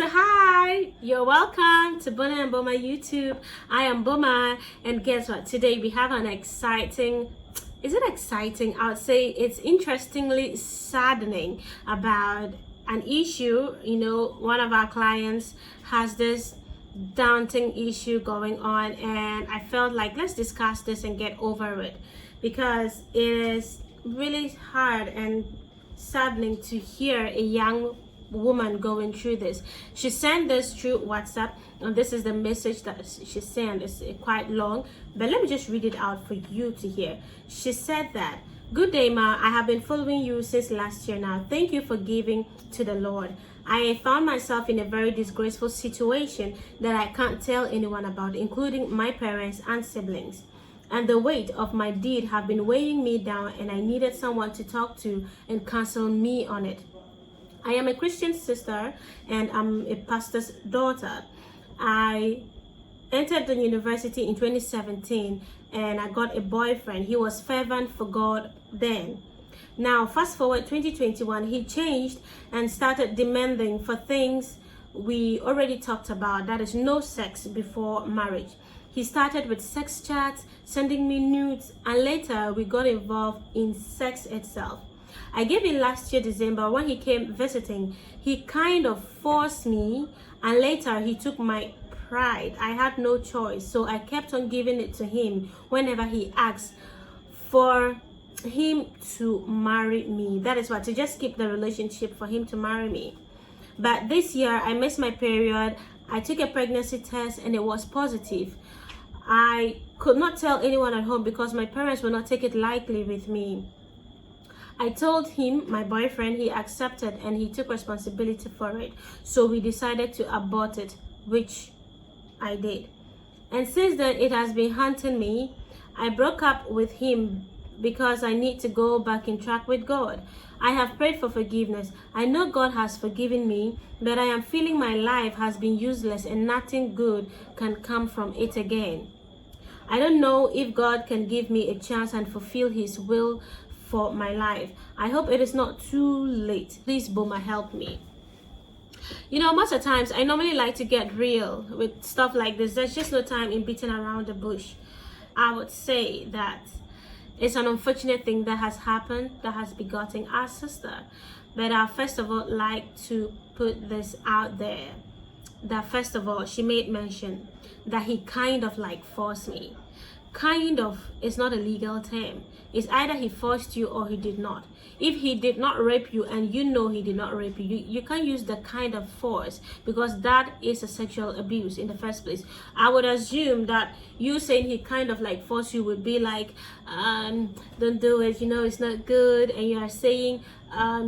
So hi, you're welcome to Bona and Boma YouTube. I am Boma, and guess what? Today we have an exciting, is it exciting? I would say it's interestingly saddening about an issue. You know, one of our clients has this daunting issue going on, and I felt like let's discuss this and get over it, because it is really hard and saddening to hear a young woman going through this. She sent this through WhatsApp, and this is the message that she sent. It's quite long, but let me just read it out for you to hear. She said that, "Good day, Ma. I have been following you since last year now. Thank you for giving to the Lord. I found myself in a very disgraceful situation that I can't tell anyone about, including my parents and siblings. And the weight of my deed have been weighing me down, and I needed someone to talk to and counsel me on it. I am a Christian sister, and I'm a pastor's daughter. I entered the university in 2017, and I got a boyfriend. He was fervent for God then. Now, fast forward 2021, he changed and started demanding for things we already talked about, that is no sex before marriage. He started with sex chats, sending me nudes, and later we got involved in sex itself. I gave in last year December. When he came visiting, he kind of forced me, and later he took my pride. I had no choice, so I kept on giving it to him whenever he asked for him to marry me. That is what, to just keep the relationship, for him to marry me. But this year I missed my period. I took a pregnancy test and it was positive. I could not tell anyone at home because my parents would not take it lightly with me. I told him, my boyfriend, he accepted and he took responsibility for it. So we decided to abort it, which I did. And since then, it has been haunting me. I broke up with him because I need to go back in track with God. I have prayed for forgiveness. I know God has forgiven me, but I am feeling my life has been useless and nothing good can come from it again. I don't know if God can give me a chance and fulfill his will for my life. I hope it is not too late. Please, Boma, help me." You know, most of the times I normally like to get real with stuff like this. There's just no time in beating around the bush. I would say that it's an unfortunate thing that has happened, that has begotten our sister. But I first of all like to put this out there, that first of all, she made mention that he kind of like forced me. Kind of is not a legal term. It's either he forced you or he did not. If he did not rape you and you know he did not rape you, you can't use the kind of force, because that is a sexual abuse in the first place. I would assume that you saying he kind of like forced you would be like, don't do it, you know, it's not good. And you are saying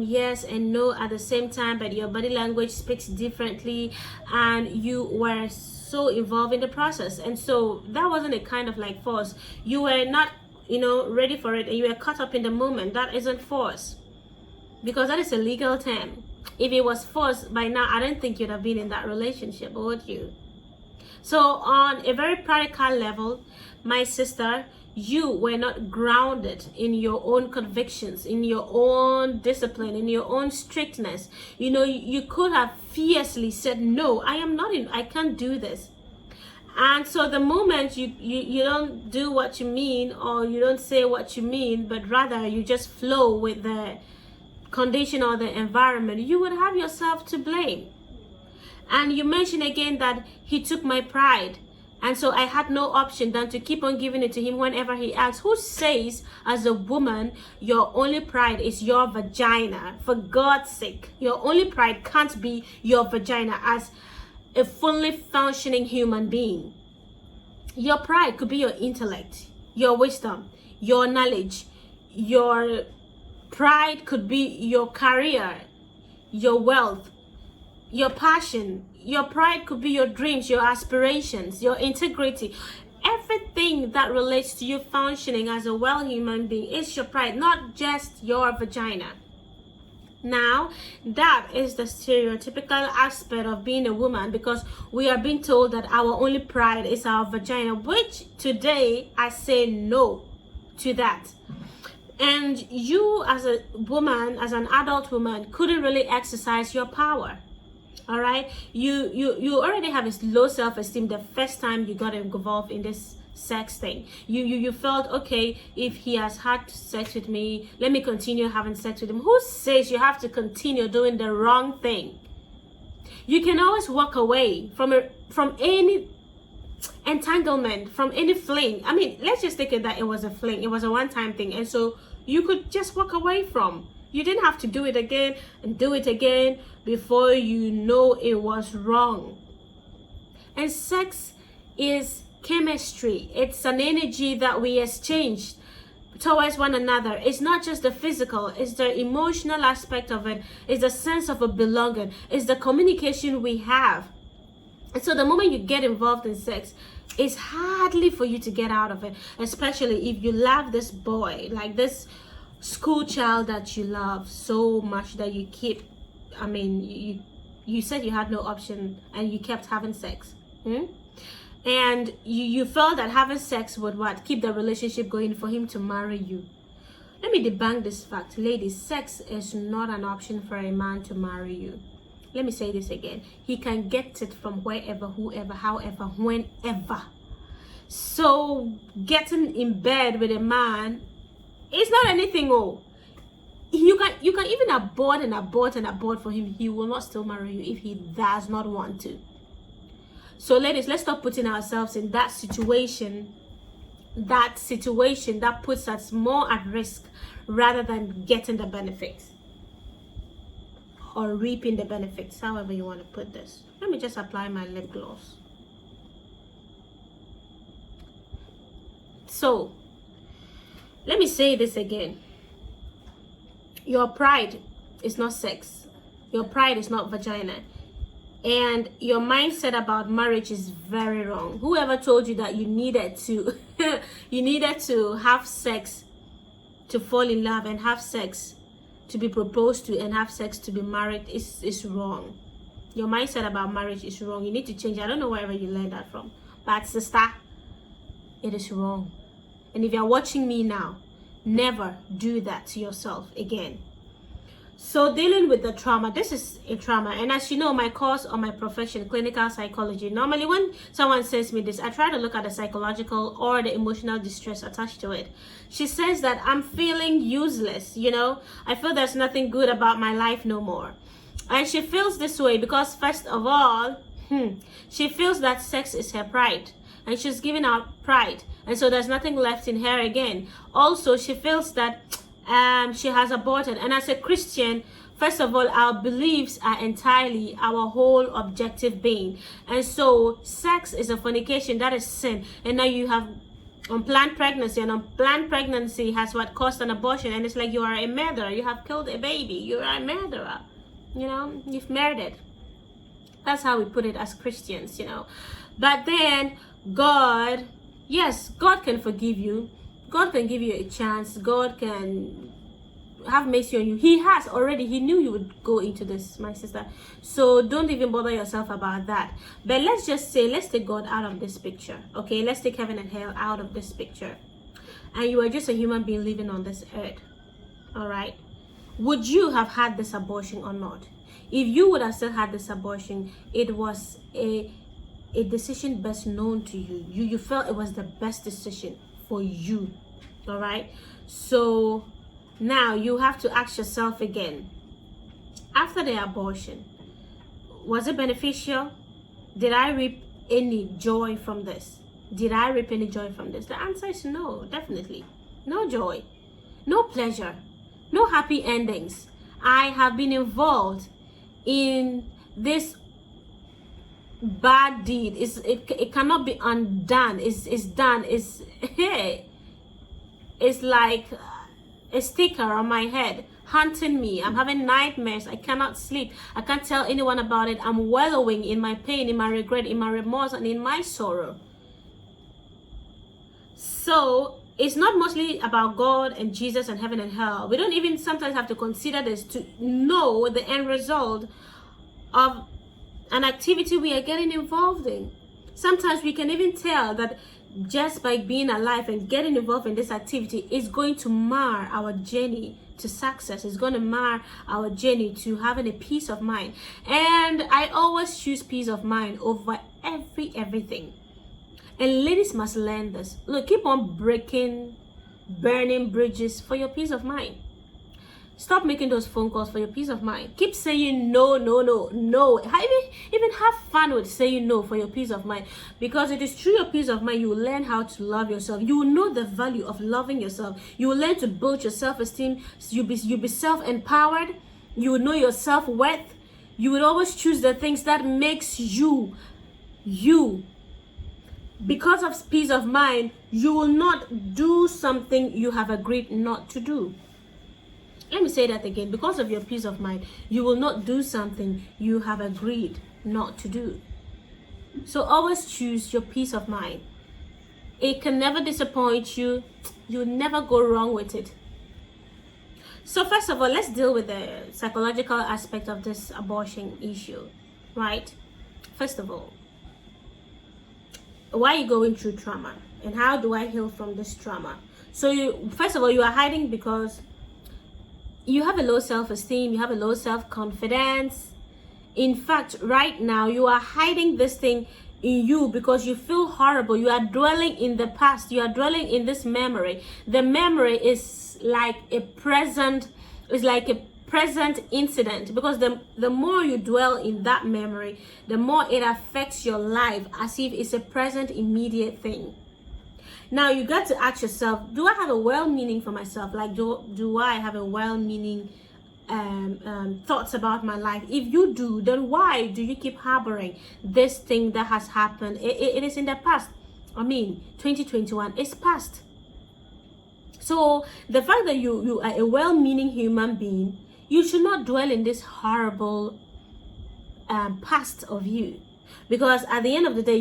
yes and no at the same time, but your body language speaks differently, and you were so involved in the process. And so that wasn't a kind of like force. You were not, you know, ready for it, and you were caught up in the moment. That isn't force, because that is a legal term. If it was force, by now I don't think you'd have been in that relationship, would you? So on a very practical level, my sister, you were not grounded in your own convictions, in your own discipline, in your own strictness. You know, you could have fiercely said, "No, I can't do this." And so the moment you don't do what you mean, or you don't say what you mean, but rather you just flow with the condition or the environment, you would have yourself to blame. And you mentioned again that he took my pride. And so I had no option than to keep on giving it to him whenever he asks. Who says, as a woman, your only pride is your vagina? For God's sake, your only pride can't be your vagina as a fully functioning human being. Your pride could be your intellect, your wisdom, your knowledge. Your pride could be your career, your wealth, your passion. Your pride could be your dreams, your aspirations, your integrity. Everything that relates to you functioning as a well human being is your pride, not just your vagina. Now, that is the stereotypical aspect of being a woman, because we are being told that our only pride is our vagina, which today I say no to that. And you as a woman, as an adult woman, couldn't really exercise your power. All right, you already have a low self-esteem the first time you got involved in this sex thing. You felt, okay, if he has had sex with me, let me continue having sex with him. Who says you have to continue doing the wrong thing? You can always walk away from any entanglement, from any fling. I mean, let's just take it that it was a fling, it was a one-time thing, and so you could just walk away from. You didn't have to do it again and do it again before you know it was wrong. And sex is chemistry. It's an energy that we exchange towards one another. It's not just the physical, it's the emotional aspect of it. It's the sense of a belonging. It's the communication we have. And so the moment you get involved in sex, it's hardly for you to get out of it, especially if you love this boy, like this school child that you love so much that you keep, I mean, you said you had no option and you kept having sex. And you felt that having sex would what? Keep the relationship going for him to marry you. Let me debunk this fact. Ladies, sex is not an option for a man to marry you. Let me say this again. He can get it from wherever, whoever, however, whenever. So getting in bed with a man, it's not anything. You can even abort for him. He will not still marry you if he does not want to. So ladies, let's stop putting ourselves in that situation that puts us more at risk rather than getting the benefits or reaping the benefits, however you want to put this. Let me just apply my lip gloss. So let me say this again. Your pride is not sex. Your pride is not vagina. And your mindset about marriage is very wrong. Whoever told you that you needed to you needed to have sex to fall in love and have sex to be proposed to and have sex to be married is wrong. Your mindset about marriage is wrong. You need to change. I don't know wherever you learned that from, but sister, it is wrong. And if you're watching me now, never do that to yourself again. So dealing with the trauma, this is a trauma. And as you know, my course or my profession, clinical psychology, normally when someone sends me this, I try to look at the psychological or the emotional distress attached to it. She says that I'm feeling useless, you know, I feel there's nothing good about my life no more. And she feels this way because first of all, she feels that sex is her pride. And she's giving out pride. And so there's nothing left in her again. Also, she feels that she has aborted. And as a Christian, first of all, our beliefs are entirely our whole objective being. And so sex is a fornication, that is sin. And now you have unplanned pregnancy, and unplanned pregnancy has what caused an abortion. And it's like you are a murderer. You have killed a baby. You are a murderer. You know, you've murdered. That's how we put it as Christians, you know. But then God, yes, God can forgive you. God can give you a chance. God can have mercy on you. He has already. He knew you would go into this, my sister. So don't even bother yourself about that. But let's just say, let's take God out of this picture. Okay, let's take heaven and hell out of this picture. And you are just a human being living on this earth. All right. Would you have had this abortion or not? If you would have still had this abortion, it was a decision best known to you. You felt it was the best decision for you. All right. So now you have to ask yourself again, after the abortion, was it beneficial? Did I reap any joy from this? Did I reap any joy from this? The answer is no, definitely. No joy, no pleasure, no happy endings. I have been involved in this bad deed. It cannot be undone. It's done. It's like a sticker on my head haunting me. I'm having nightmares. I cannot sleep. I can't tell anyone about it. I'm wallowing in my pain, in my regret, in my remorse, and in my sorrow. So it's not mostly about God and Jesus and heaven and hell. We don't even sometimes have to consider this to know the end result of an activity we are getting involved in. Sometimes we can even tell that just by being alive and getting involved in this activity is going to mar our journey to success. It's going to mar our journey to having a peace of mind. And I always choose peace of mind over everything. And ladies must learn this. Look, keep on burning bridges for your peace of mind. Stop making those phone calls for your peace of mind. Keep saying no. Even have fun with saying no for your peace of mind. Because it is through your peace of mind you will learn how to love yourself. You will know the value of loving yourself. You will learn to build your self-esteem. You'll be self-empowered. You will know your self-worth. You will always choose the things that makes you. Because of peace of mind, you will not do something you have agreed not to do. Let me say that again. Because of your peace of mind, you will not do something you have agreed not to do. So always choose your peace of mind. It can never disappoint you. You'll never go wrong with it. So first of all, let's deal with the psychological aspect of this abortion issue, right? First of all, why are you going through trauma? And how do I heal from this trauma? So first of all, you are hiding because you have a low self-esteem, you have a low self-confidence. In fact, right now, you are hiding this thing in you because you feel horrible. You are dwelling in the past. You are dwelling in this memory. The memory is like a present incident, because the more you dwell in that memory, the more it affects your life as if it's a present immediate thing. Now you got to ask yourself, do I have a well-meaning for myself? Like, do I have a well-meaning thoughts about my life? If you do, then why do you keep harboring this thing that has happened? It is in the past. 2021 is past. So the fact that you are a well-meaning human being, you should not dwell in this horrible past of you. Because at the end of the day,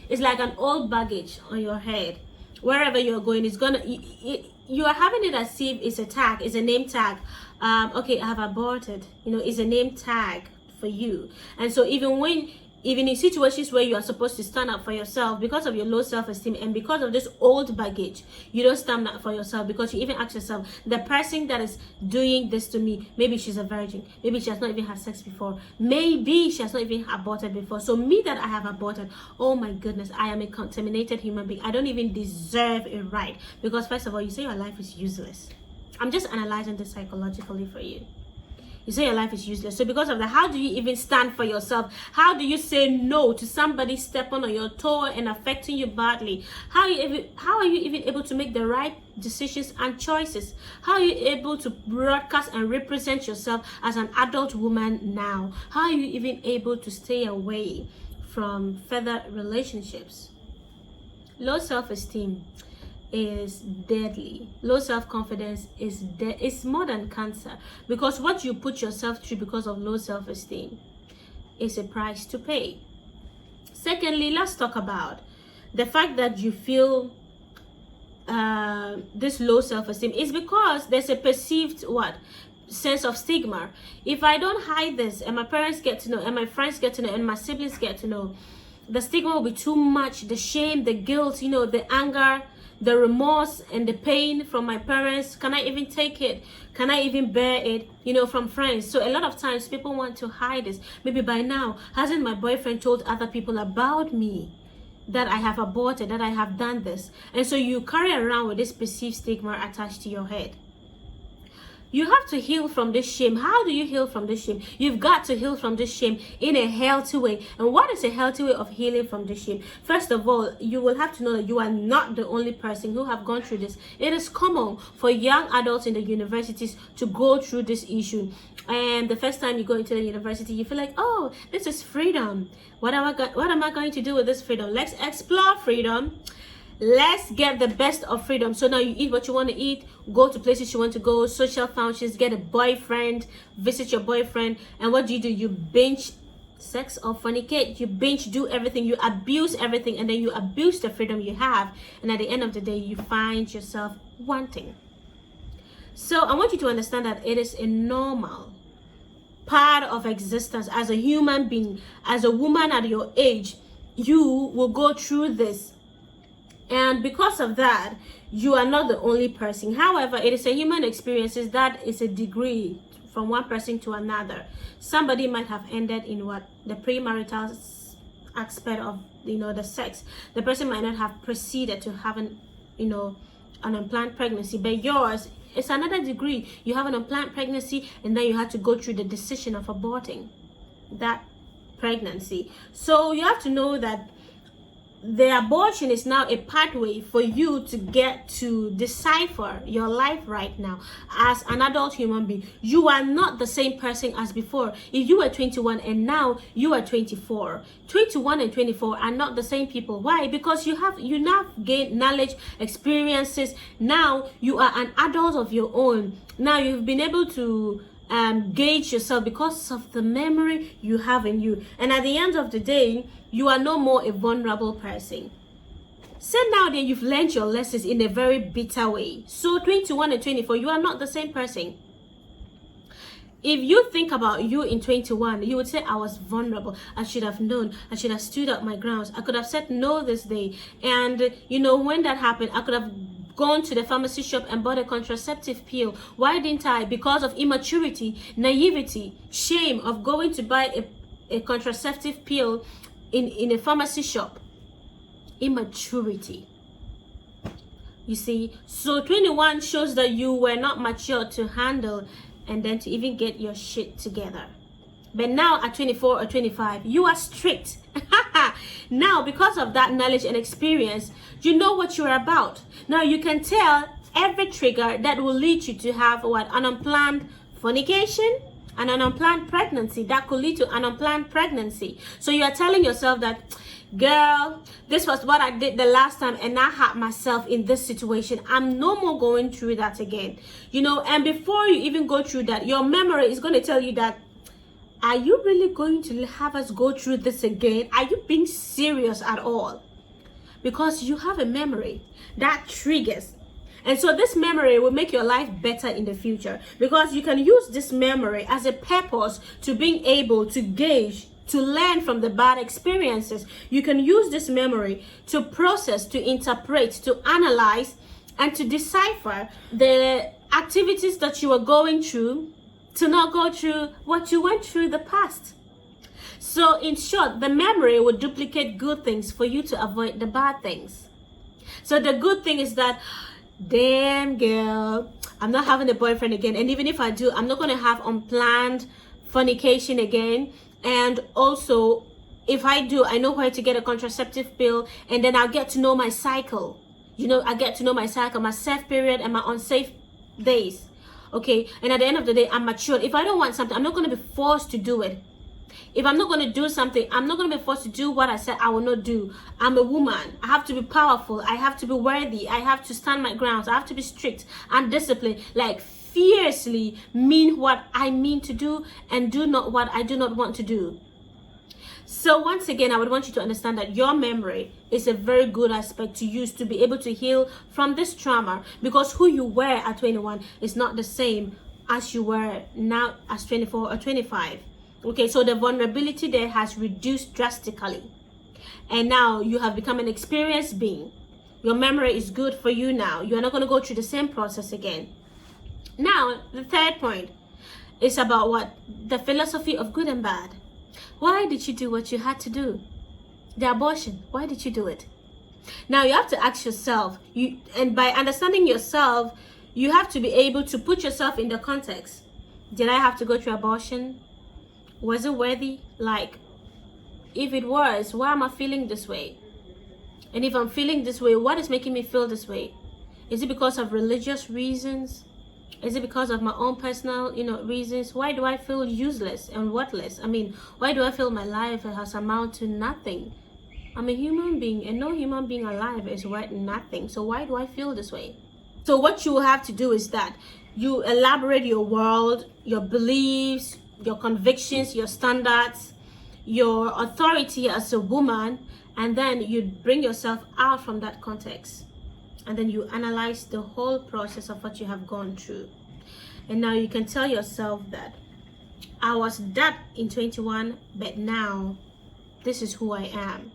it's like an old baggage on your head. Wherever you're going, you are having it as if it's a tag, it's a name tag. Okay, I have aborted. It's a name tag for you. And so even in situations where you are supposed to stand up for yourself, because of your low self-esteem and because of this old baggage, you don't stand up for yourself, because you even ask yourself, the person that is doing this to me, maybe she's a virgin, maybe she has not even had sex before, maybe she has not even aborted before. So me that I have aborted, oh my goodness, I am a contaminated human being. I don't even deserve a right. Because first of all, you say your life is useless. I'm just analyzing this psychologically for you. You say your life is useless. So because of that, how do you even stand for yourself? How do you say no to somebody stepping on your toe and affecting you badly? How are you even able to make the right decisions and choices? How are you able to broadcast and represent yourself as an adult woman now? How are you even able to stay away from further relationships? Low self-esteem is deadly. Low self-confidence is more than cancer, because what you put yourself through because of low self-esteem is a price to pay. Secondly, let's talk about the fact that you feel this low self-esteem is because there's a perceived sense of stigma. If I don't hide this and my parents get to know and my friends get to know and my siblings get to know, the stigma will be too much. The shame, the guilt, the anger, the remorse and the pain from my parents. Can I even take it? Can I even bear it? From friends. So a lot of times people want to hide this. Maybe by now, hasn't my boyfriend told other people about me, that I have aborted, that I have done this? And so you carry around with this perceived stigma attached to your head. You have to heal from this shame. How do you heal from this shame? You've got to heal from this shame in a healthy way. And what is a healthy way of healing from this shame? First of all, you will have to know that you are not the only person who have gone through this. It is common for young adults in the universities to go through this issue. And the first time you go into the university, you feel like, oh, this is freedom. What am I going to do with this freedom? Let's explore freedom. Let's get the best of freedom. So now you eat what you want to eat, go to places you want to go, social functions, get a boyfriend, visit your boyfriend. And what do? You binge sex or fornicate. You binge do everything. You abuse everything, and then you abuse the freedom you have. And at the end of the day, you find yourself wanting. So I want you to understand that it is a normal part of existence as a human being. As a woman at your age, you will go through this. And because of that, you are not the only person. However, it is a human experience. That is a degree from one person to another. Somebody might have ended in what the premarital aspect of, the sex. The person might not have proceeded to have an unplanned pregnancy, but yours is another degree. You have an unplanned pregnancy, and then you had to go through the decision of aborting that pregnancy. So you have to know that the abortion is now a pathway for you to get to decipher your life right now as an adult human being. You are not the same person as before. If you were 21 and now you are 24, 21 and 24 are not the same people. Why? Because you now gained knowledge, experiences. Now you are an adult of your own. Now you've been able to gauge yourself because of the memory you have in you. And at the end of the day, you are no more a vulnerable person. So now that you've learned your lessons in a very bitter way. So 21 and 24, you are not the same person. If you think about you in 21, you would say, I was vulnerable. I should have known. I should have stood up my grounds. I could have said no this day. And when that happened, I could have gone to the pharmacy shop and bought a contraceptive pill. Why didn't I? Because of immaturity, naivety, shame of going to buy a contraceptive pill in a pharmacy shop. Immaturity. You see, so 21 shows that you were not mature to handle and then to even get your shit together. But now at 24 or 25, you are strict. Now, because of that knowledge and experience, you know what you're about. Now you can tell every trigger that will lead you to have an unplanned fornication and an unplanned pregnancy that could lead to an unplanned pregnancy. So you are telling yourself that, girl, this was what I did the last time and I had myself in this situation. I'm no more going through that again. And before you even go through that, your memory is going to tell you that, are you really going to have us go through this again? Are you being serious at all? Because you have a memory that triggers. And so this memory will make your life better in the future, because you can use this memory as a purpose to being able to gauge, to learn from the bad experiences. You can use this memory to process, to interpret, to analyze, and to decipher the activities that you are going through, to not go through what you went through the past. So in short, the memory will duplicate good things for you to avoid the bad things. So the good thing is that, damn girl, I'm not having a boyfriend again. And even if I do, I'm not going to have unplanned fornication again. And also, if I do, I know where to get a contraceptive pill, and then I'll get to know my cycle. I get to know my cycle, my safe period and my unsafe days. Okay, and at the end of the day, I'm matured. If I don't want something, I'm not going to be forced to do it. If I'm not going to do something, I'm not going to be forced to do what I said I will not do. I'm a woman. I have to be powerful. I have to be worthy. I have to stand my grounds. I have to be strict and disciplined. Like fiercely mean what I mean to do and do not what I do not want to do. So once again, I would want you to understand that your memory is a very good aspect to use to be able to heal from this trauma, because who you were at 21 is not the same as you were now as 24 or 25. Okay, so the vulnerability there has reduced drastically. And now you have become an experienced being. Your memory is good for you now. You are not going to go through the same process again. Now, the third point is about what? The philosophy of good and bad. Why did you do what you had to do? The abortion, why did you do it? Now you have to ask yourself, and by understanding yourself, you have to be able to put yourself in the context. Did I have to go through abortion? Was it worthy? Like, if it was, why am I feeling this way? And if I'm feeling this way, what is making me feel this way? Is it because of religious reasons? Is it because of my own personal, reasons? Why do I feel useless and worthless? I mean, why do I feel my life has amounted to nothing? I'm a human being, and no human being alive is worth nothing. So why do I feel this way? So what you have to do is that you elaborate your world, your beliefs, your convictions, your standards, your authority as a woman, and then you bring yourself out from that context. And then you analyze the whole process of what you have gone through. And now you can tell yourself that I was that in 21, but now this is who I am.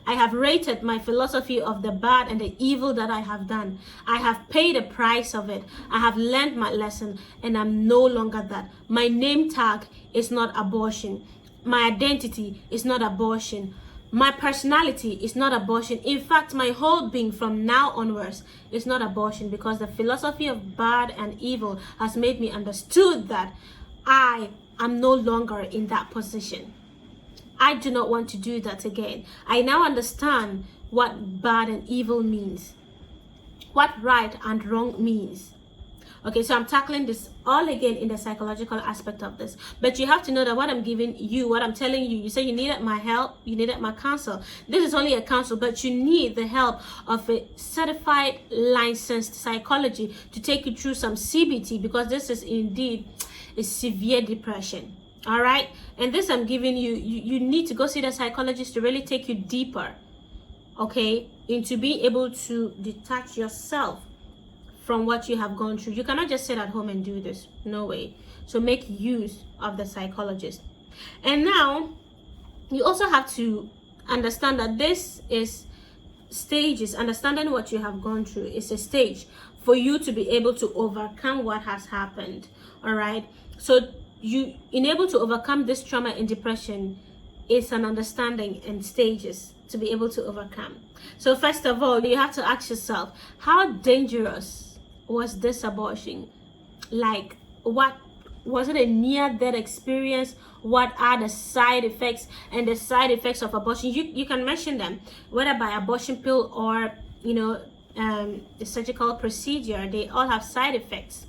I have rated my philosophy of the bad and the evil that I have done. I have paid the price of it. I have learned my lesson, and I'm no longer that. My name tag is not abortion. My identity is not abortion. My personality is not abortion. In fact, my whole being from now onwards is not abortion, because the philosophy of bad and evil has made me understood that I am no longer in that position. I do not want to do that again. I now understand what bad and evil means, what right and wrong means. Okay, so I'm tackling this all again in the psychological aspect of this. But you have to know that what I'm giving you, what I'm telling you, you say you needed my help, you needed my counsel. This is only a counsel, but you need the help of a certified, licensed psychology to take you through some CBT, because this is indeed a severe depression. All right? And this I'm giving you, you need to go see the psychologist to really take you deeper, okay, into being able to detach yourself from what you have gone through. You cannot just sit at home and do this. No way. So make use of the psychologist. And now you also have to understand that this is stages. Understanding what you have gone through is a stage for you to be able to overcome what has happened. All right. So you in able to overcome this trauma and depression is an understanding and stages to be able to overcome. So first of all, you have to ask yourself, how dangerous was this abortion? Like, what was it? A near-death experience? What are the side effects and the side effects of abortion? You can mention them, whether by abortion pill or the surgical procedure. They all have side effects.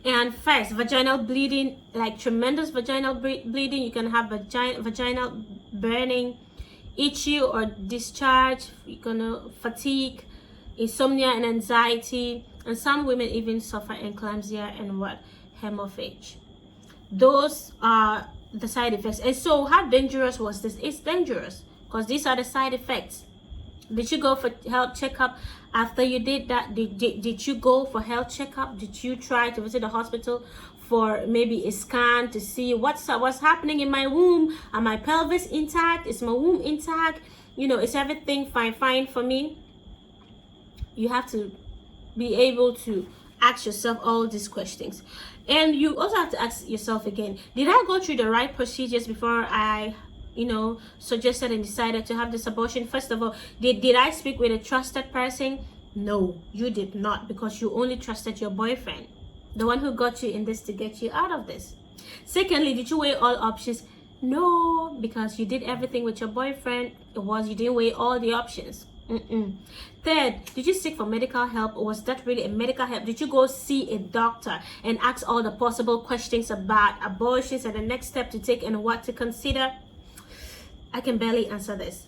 And first, vaginal bleeding, like tremendous vaginal bleeding. You can have vaginal burning, itchy or discharge, fatigue, insomnia and anxiety, and some women even suffer eclampsia and hemorrhage. Those are the side effects. And so how dangerous was this? It's dangerous because these are the side effects. Did you go for health checkup after you did that? Did you go for health checkup? Did you try to visit the hospital for maybe a scan to see what's happening in my womb? Are my pelvis intact? Is my womb intact? Is everything fine for me? You have to be able to ask yourself all these questions. And you also have to ask yourself again, did I go through the right procedures before I suggested and decided to have this abortion? First of all, did I speak with a trusted person? No, you did not, because you only trusted your boyfriend, the one who got you in this to get you out of this. Secondly, did you weigh all options? No, because you did everything with your boyfriend. You didn't weigh all the options. Third, did you seek for medical help? Or was that really a medical help? Did you go see a doctor and ask all the possible questions about abortions and the next step to take and what to consider? I can barely answer this.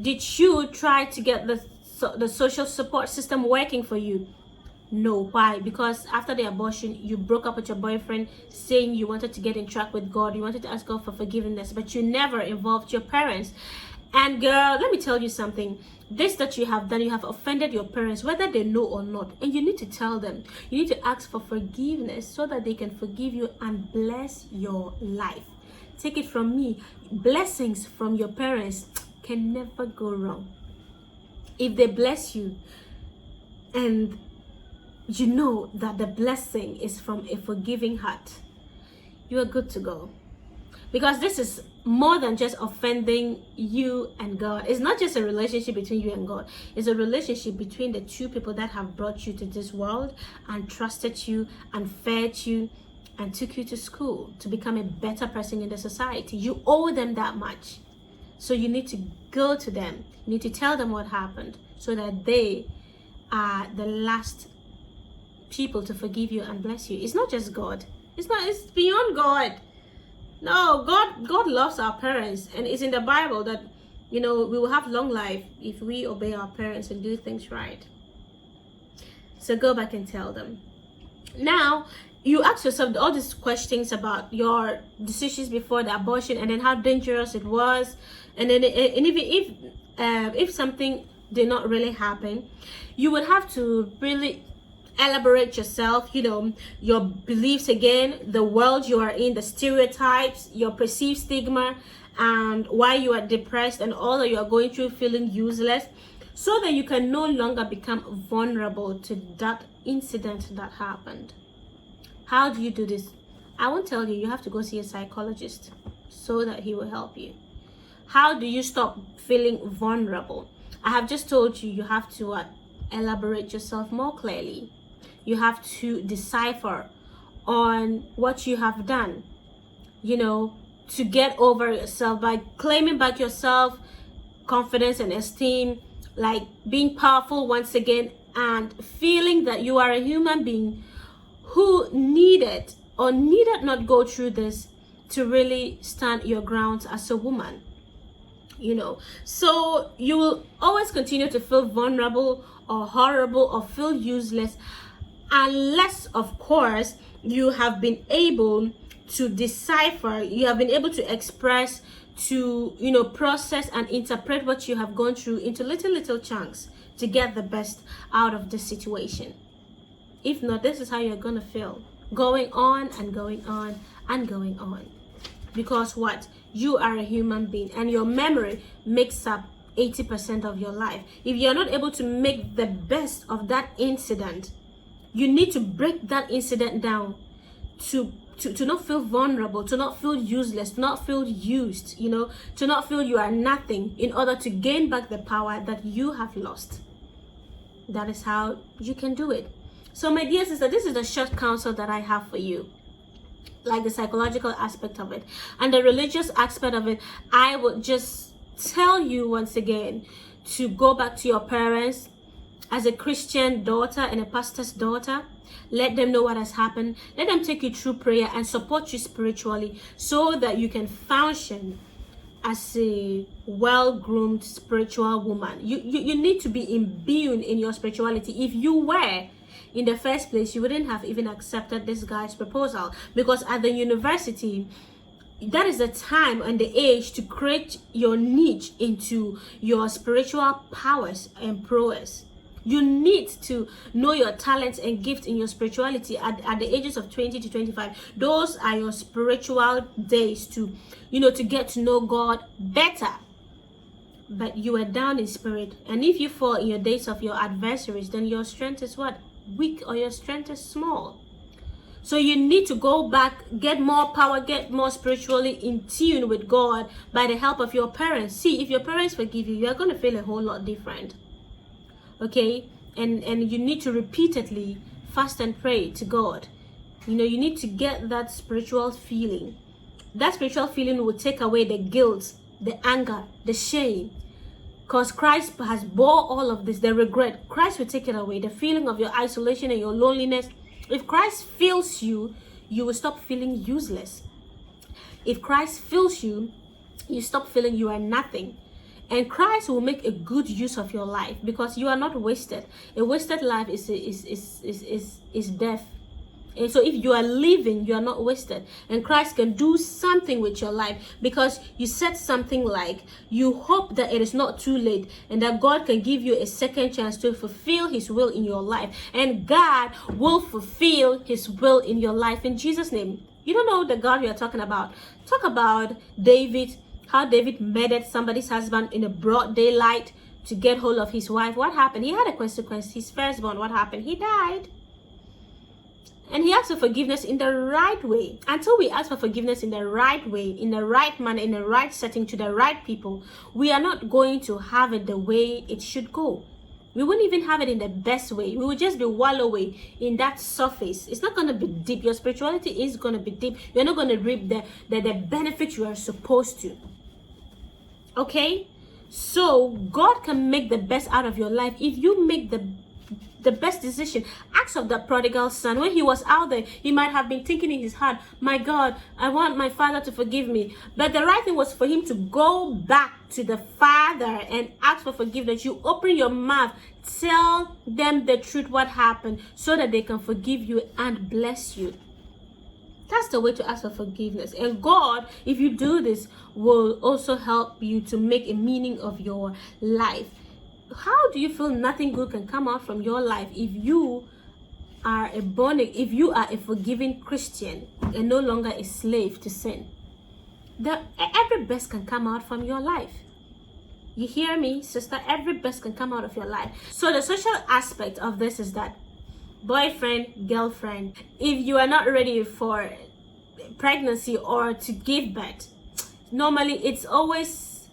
Did you try to get the social support system working for you? No. Why? Because after the abortion, you broke up with your boyfriend, saying you wanted to get in track with God. You wanted to ask God for forgiveness, but you never involved your parents. And girl, let me tell you something. This that you have done, you have offended your parents, whether they know or not. And you need to tell them. You need to ask for forgiveness so that they can forgive you and bless your life. Take it from me. Blessings from your parents can never go wrong. If they bless you and you know that the blessing is from a forgiving heart, you are good to go. Because this is more than just offending you and God. It's not just a relationship between you and God. It's a relationship between the two people that have brought you to this world and trusted you and fed you and took you to school to become a better person in the society. You owe them that much. So you need to go to them. You need to tell them what happened so that they are the last people to forgive you and bless you. It's not just God. It's beyond God. No, God loves our parents, and it's in the Bible that we will have long life if we obey our parents and do things right. So go back and tell them. Now you ask yourself all these questions about your decisions before the abortion, and then how dangerous it was, and then if something did not really happen, you would have to really elaborate yourself, your beliefs again, the world you are in, the stereotypes, your perceived stigma, and why you are depressed and all that you are going through, feeling useless, so that you can no longer become vulnerable to that incident that happened. How do you do this? I won't tell you. You have to go see a psychologist so that he will help you. How do you stop feeling vulnerable? I have just told you, you have to elaborate yourself more clearly. You have to decipher on what you have done, you know, to get over yourself by claiming back yourself, confidence and esteem, like being powerful once again, and feeling that you are a human being who needed or needed not go through this to really stand your ground as a woman, you know. So you will always continue to feel vulnerable or horrible or feel useless, unless of course you have been able to decipher, you have been able to express, to, you know, process and interpret what you have gone through into little chunks to get the best out of the situation. If not, this is how you're gonna feel, going on and going on and going on. Because what? You are a human being and your memory makes up 80% of your life. If you're not able to make the best of that incident, you need to break that incident down to not feel vulnerable, to not feel useless, to not feel used, you know, to not feel you are nothing, in order to gain back the power that you have lost. That is how you can do it. So my dear sister, this is the short counsel that I have for you. Like the psychological aspect of it and the religious aspect of it, I would just tell you once again to go back to your parents as a Christian daughter and a pastor's daughter. Let them know what has happened. Let them take you through prayer and support you spiritually so that you can function as a well-groomed spiritual woman. You need to be imbued in your spirituality. If you were, in the first place, you wouldn't have even accepted this guy's proposal, because at the university, that is the time and the age to create your niche into your spiritual powers and prowess. You need to know your talents and gifts in your spirituality at the ages of 20 to 25. Those are your spiritual days to, you know, to get to know God better. But you are down in spirit, and if you fall in your days of your adversaries, then your strength is what? Weak, or your strength is small. So you need to go back, get more power, get more spiritually in tune with God by the help of your parents. See, if your parents forgive you, you're going to feel a whole lot different. Okay? And you need to repeatedly fast and pray to God. You know, you need to get that spiritual feeling. That spiritual feeling will take away the guilt, the anger, the shame. Because Christ has bore all of this, the regret. Christ will take it away. The feeling of your isolation and your loneliness. If Christ fills you, you will stop feeling useless. If Christ fills you, you stop feeling you are nothing. And Christ will make a good use of your life, because you are not wasted. A wasted life is death. And so if you are living, you are not wasted. And Christ can do something with your life, because you said something like, you hope that it is not too late and that God can give you a second chance to fulfill his will in your life. And God will fulfill his will in your life in Jesus' name. You don't know the God we are talking about. Talk about David, how David murdered somebody's husband in a broad daylight to get hold of his wife. What happened? He had a consequence. His firstborn, what happened? He died. And he asked for forgiveness in the right way. Until we ask for forgiveness in the right way, in the right manner, in the right setting, to the right people, we are not going to have it the way it should go. We won't even have it in the best way. We will just be wallowing in that surface. It's not going to be deep. Your spirituality is going to be deep. You're not going to reap the benefits you are supposed to. Okay? So God can make the best out of your life if you make the best decision. Ask of that prodigal son. When he was out there, he might have been thinking in his heart, my God, I want my father to forgive me. But the right thing was for him to go back to the father and ask for forgiveness. You open your mouth, tell them the truth, what happened, so that they can forgive you and bless you. That's the way to ask for forgiveness. And God, if you do this, will also help you to make a meaning of your life. How do you feel nothing good can come out from your life if you are a forgiving Christian and no longer a slave to sin? every best can come out from your life. You hear me, sister? Every best can come out of your life. So the social aspect of this is that boyfriend, girlfriend, if you are not ready for pregnancy or to give birth, normally it's always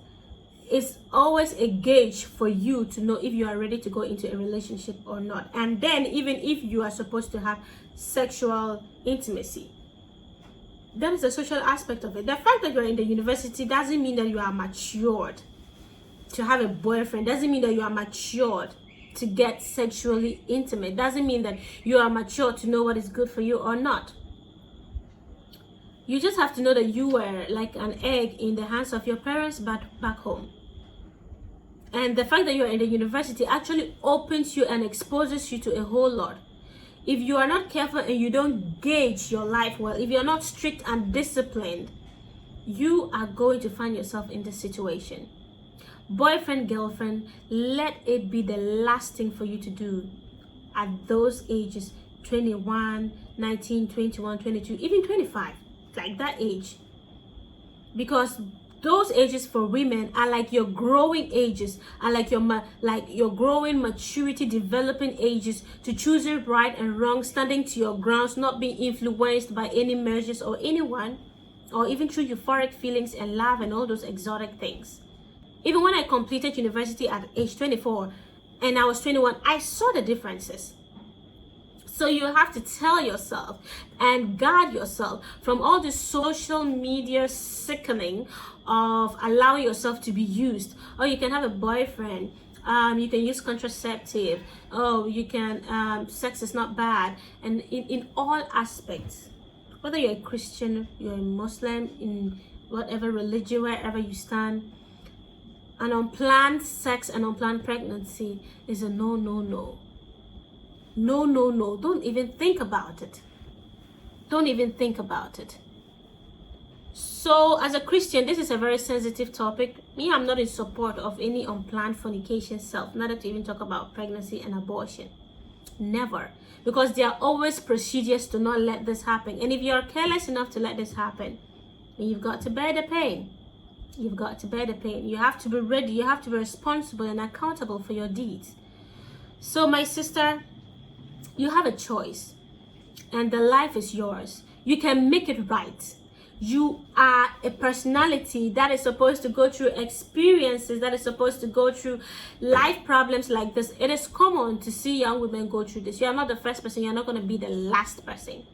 a gauge for you to know if you are ready to go into a relationship or not. And then even if you are supposed to have sexual intimacy, that is the social aspect of it. The fact that you're in the university doesn't mean that you are matured to have a boyfriend, doesn't mean that you are matured to get sexually intimate, doesn't mean that you are mature to know what is good for you or not. You just have to know that you were like an egg in the hands of your parents back home. And the fact that you're in the university actually opens you and exposes you to a whole lot. If you are not careful and you don't gauge your life well, if you're not strict and disciplined, you are going to find yourself in this situation. Boyfriend, girlfriend, let it be the last thing for you to do at those ages, 21, 19, 21, 22, even 25, like that age. Because those ages for women are like your growing ages, are like your growing maturity, developing ages to choosing right and wrong, standing to your grounds, not being influenced by any measures or anyone, or even through euphoric feelings and love and all those exotic things. Even when I completed university at age 24 and I was 21, I saw the differences. So you have to tell yourself and guard yourself from all this social media sickening of allowing yourself to be used. Oh, you can have a boyfriend. You can use contraceptive. Oh, you can, sex is not bad. And in all aspects, whether you're a Christian, you're a Muslim, in whatever religion, wherever you stand, an unplanned sex and unplanned pregnancy is a no, no, no. No, no, no. Don't even think about it. Don't even think about it. So as a Christian, this is a very sensitive topic. Me, I'm not in support of any unplanned fornication self, neither to even talk about pregnancy and abortion. Never. Because there are always procedures to not let this happen. And if you're careless enough to let this happen, then you've got to bear the pain. You've got to bear the pain. You have to be ready. You have to be responsible and accountable for your deeds. So my sister, you have a choice. And the life is yours. You can make it right. You are a personality that is supposed to go through experiences, that is supposed to go through life problems like this. It is common to see young women go through this. You are not the first person. You're not going to be the last person.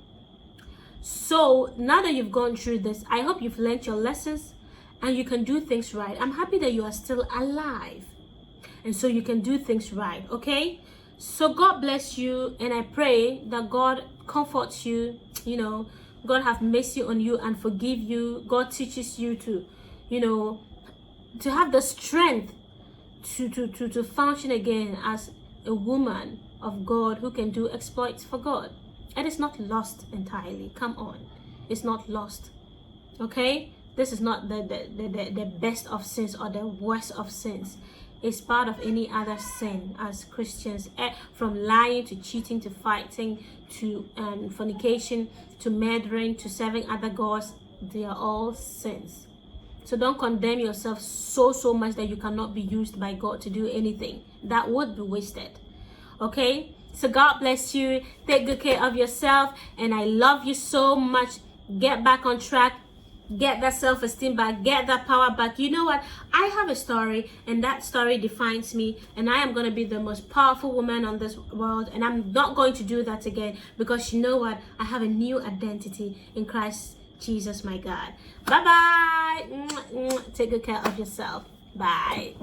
So now that you've gone through this, I hope you've learned your lessons and you can do things right. I'm happy that you are still alive. And so you can do things right, okay? So God bless you, and I pray that God comforts you, God have mercy on you and forgive you. God teaches you to, to have the strength to function again as a woman of God who can do exploits for God. And it's not lost entirely. Come on. It's not lost. Okay? This is not the best of sins or the worst of sins. It's part of any other sin as Christians, from lying to cheating to fighting to fornication to murdering to serving other gods. They are all sins. So don't condemn yourself so much that you cannot be used by God to do anything. That would be wasted. Okay? So God bless you. Take good care of yourself. And I love you so much. Get back on track. Get that self-esteem back. Get that power back. You know what? I have a story, and that story defines me. And I am going to be the most powerful woman on this world. And I'm not going to do that again, because you know what? I have a new identity in Christ Jesus, my God. Bye-bye. Take good care of yourself. Bye.